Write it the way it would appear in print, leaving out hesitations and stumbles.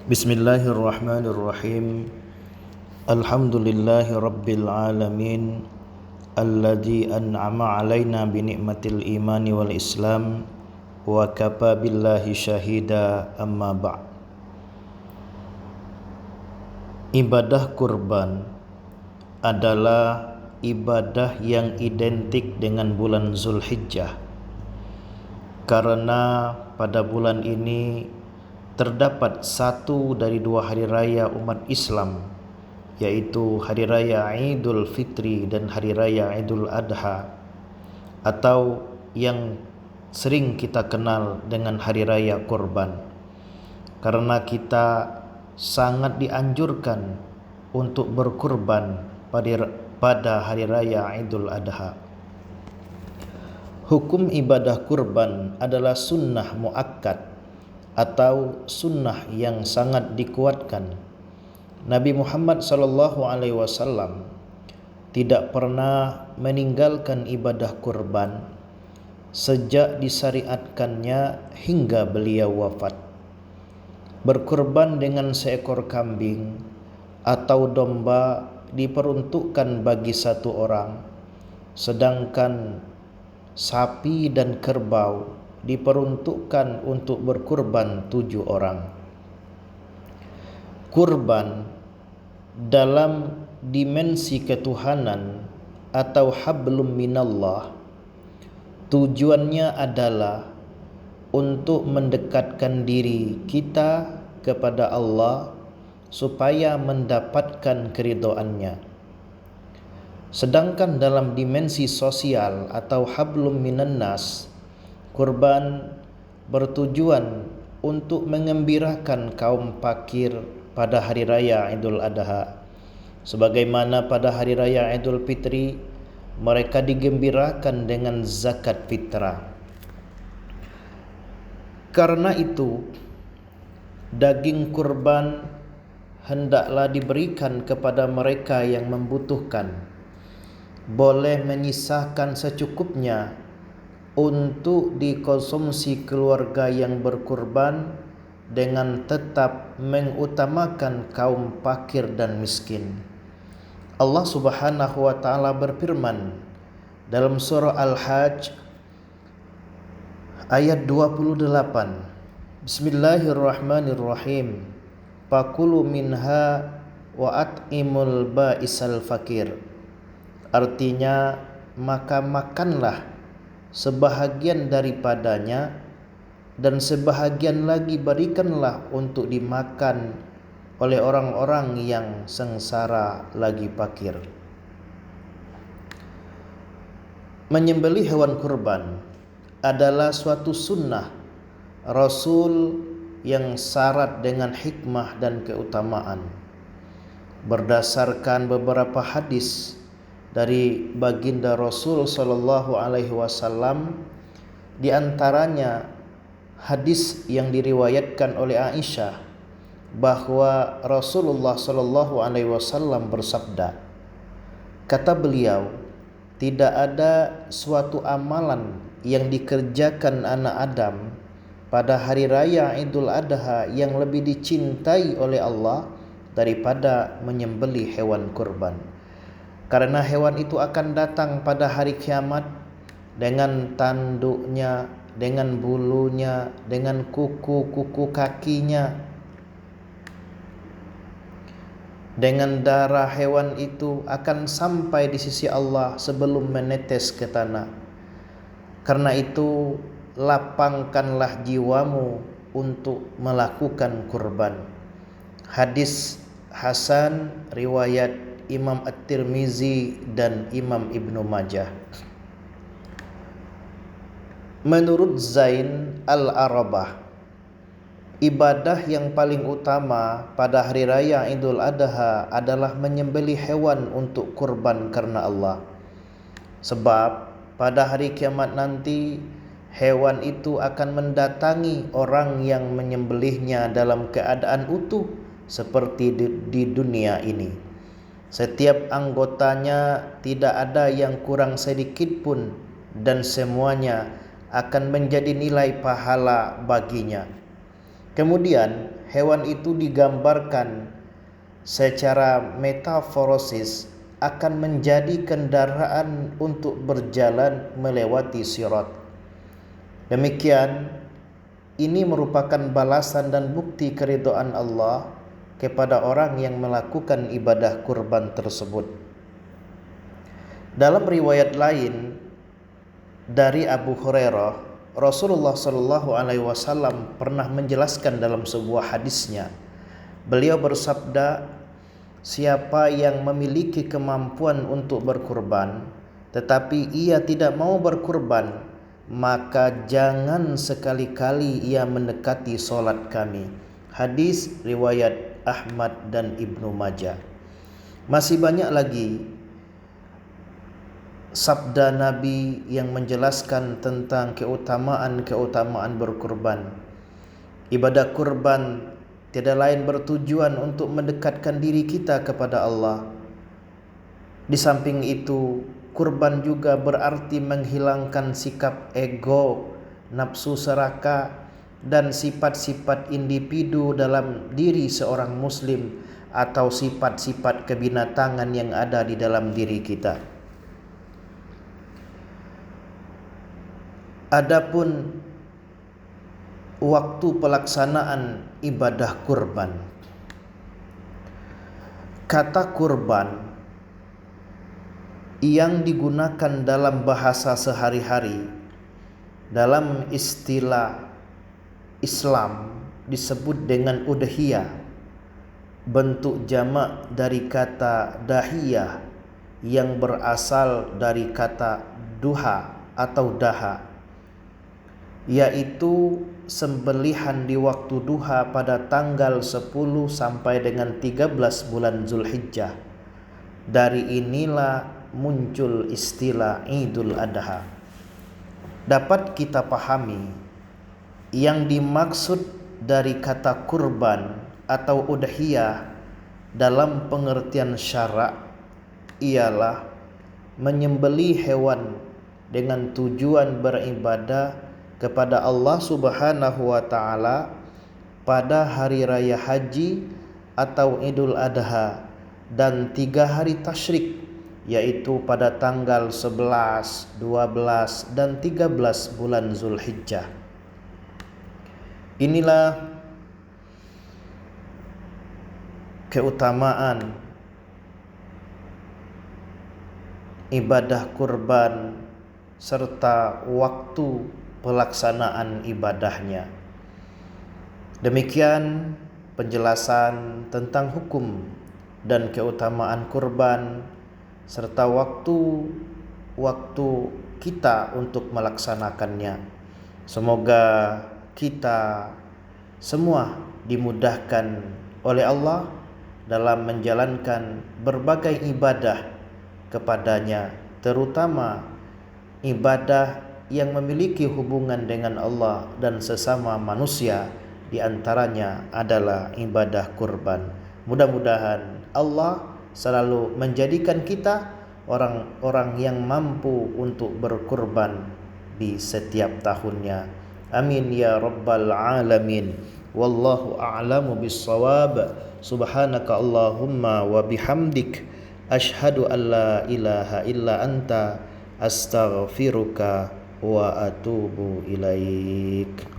Bismillahirrahmanirrahim. Alhamdulillahi rabbil alamin alladzi an'ama alaina bi ni'matil imani wal islam wa kafa billahi syahida, amma ba'd. Ibadah kurban adalah ibadah yang identik dengan bulan Zulhijjah, karena pada bulan ini terdapat satu dari dua hari raya umat Islam, yaitu hari raya Idul Fitri dan hari raya Idul Adha, atau yang sering kita kenal dengan hari raya kurban. Karena kita sangat dianjurkan untuk berkurban pada hari raya Idul Adha. Hukum ibadah kurban adalah sunnah muakkad atau sunnah yang sangat dikuatkan. Nabi Muhammad SAW tidak pernah meninggalkan ibadah kurban sejak disyariatkannya hingga beliau wafat. Berkurban dengan seekor kambing atau domba diperuntukkan bagi satu orang, sedangkan sapi dan kerbau diperuntukkan untuk berkurban 7 orang. Kurban dalam dimensi ketuhanan atau hablum minallah, tujuannya adalah untuk mendekatkan diri kita kepada Allah supaya mendapatkan keridhaannya. Sedangkan dalam dimensi sosial atau hablum minannas, kurban bertujuan untuk mengembirakan kaum fakir pada hari raya Idul Adha, sebagaimana pada hari raya Idul Fitri mereka digembirakan dengan zakat fitrah. Karena itu, daging kurban hendaklah diberikan kepada mereka yang membutuhkan. Boleh menyisakan secukupnya untuk dikonsumsi keluarga yang berkurban, dengan tetap mengutamakan kaum fakir dan miskin. Allah Subhanahu wa taala berfirman dalam surah Al-Hajj ayat 28, Bismillahirrahmanirrahim. Fakulu minha wa at'imul ba'isal fakir. Artinya, maka makanlah sebahagian daripadanya dan sebahagian lagi berikanlah untuk dimakan oleh orang-orang yang sengsara lagi fakir. Menyembelih hewan kurban adalah suatu sunnah Rasul yang syarat dengan hikmah dan keutamaan. Berdasarkan beberapa hadis dari baginda Rasul sallallahu alaihi wasallam, di antaranya hadis yang diriwayatkan oleh Aisyah bahwa Rasulullah sallallahu alaihi wasallam bersabda, kata beliau, tidak ada suatu amalan yang dikerjakan anak Adam pada hari raya Idul Adha yang lebih dicintai oleh Allah daripada menyembelih hewan kurban. Karena hewan itu akan datang pada hari kiamat dengan tanduknya, dengan bulunya, dengan kuku-kuku kakinya. Dengan darah hewan itu akan sampai di sisi Allah sebelum menetes ke tanah. Karena itu, lapangkanlah jiwamu untuk melakukan kurban. Hadis Hasan riwayat Imam At-Tirmizi dan Imam Ibnu Majah. Menurut Zain Al-Arabah, ibadah yang paling utama pada hari raya Idul Adha adalah menyembelih hewan untuk kurban karena Allah. Sebab pada hari kiamat nanti, hewan itu akan mendatangi orang yang menyembelihnya dalam keadaan utuh seperti di dunia ini. Setiap anggotanya tidak ada yang kurang sedikit pun, dan semuanya akan menjadi nilai pahala baginya. Kemudian hewan itu digambarkan secara metaforosis akan menjadi kendaraan untuk berjalan melewati sirat. Demikian, ini merupakan balasan dan bukti keridhaan Allah kepada orang yang melakukan ibadah kurban tersebut. Dalam riwayat lain dari Abu Hurairah, Rasulullah Shallallahu Alaihi Wasallam pernah menjelaskan dalam sebuah hadisnya. Beliau bersabda, siapa yang memiliki kemampuan untuk berkurban, tetapi ia tidak mau berkurban, maka jangan sekali-kali ia mendekati solat kami. Hadis riwayat Ahmad dan Ibnu Majah. Masih banyak lagi sabda Nabi yang menjelaskan tentang keutamaan berkurban. Ibadah kurban tiada lain bertujuan untuk mendekatkan diri kita kepada Allah. Di samping itu, kurban juga berarti menghilangkan sikap ego, nafsu serakah, dan sifat-sifat individu dalam diri seorang muslim atau sifat-sifat kebinatangan yang ada di dalam diri kita. Adapun waktu pelaksanaan ibadah kurban, kata kurban yang digunakan dalam bahasa sehari-hari dalam istilah Islam disebut dengan udhiyah, bentuk jamak dari kata dahiyah yang berasal dari kata duha atau daha, yaitu sembelihan di waktu duha pada tanggal 10 sampai dengan 13 bulan Zulhijjah. Dari inilah muncul istilah Idul Adha. Dapat kita pahami yang dimaksud dari kata kurban atau udhiyah dalam pengertian syarak ialah menyembelih hewan dengan tujuan beribadah kepada Allah Subhanahu wa taala pada hari raya haji atau Idul Adha dan 3 hari tasyrik, yaitu pada tanggal 11, 12 dan 13 bulan Zulhijjah. Inilah keutamaan ibadah kurban serta waktu pelaksanaan ibadahnya. Demikian penjelasan tentang hukum dan keutamaan kurban serta waktu kita untuk melaksanakannya. Semoga kita semua dimudahkan oleh Allah dalam menjalankan berbagai ibadah kepadanya, terutama ibadah yang memiliki hubungan dengan Allah dan sesama manusia, di antaranya adalah ibadah kurban. Mudah-mudahan Allah selalu menjadikan kita orang-orang yang mampu untuk berkurban di setiap tahunnya. Amin ya rabbal alamin. Wallahu a'lamu bissawab. Subhanaka Allahumma wa bihamdik asyhadu an la ilaha illa anta astaghfiruka wa atubu ilaik.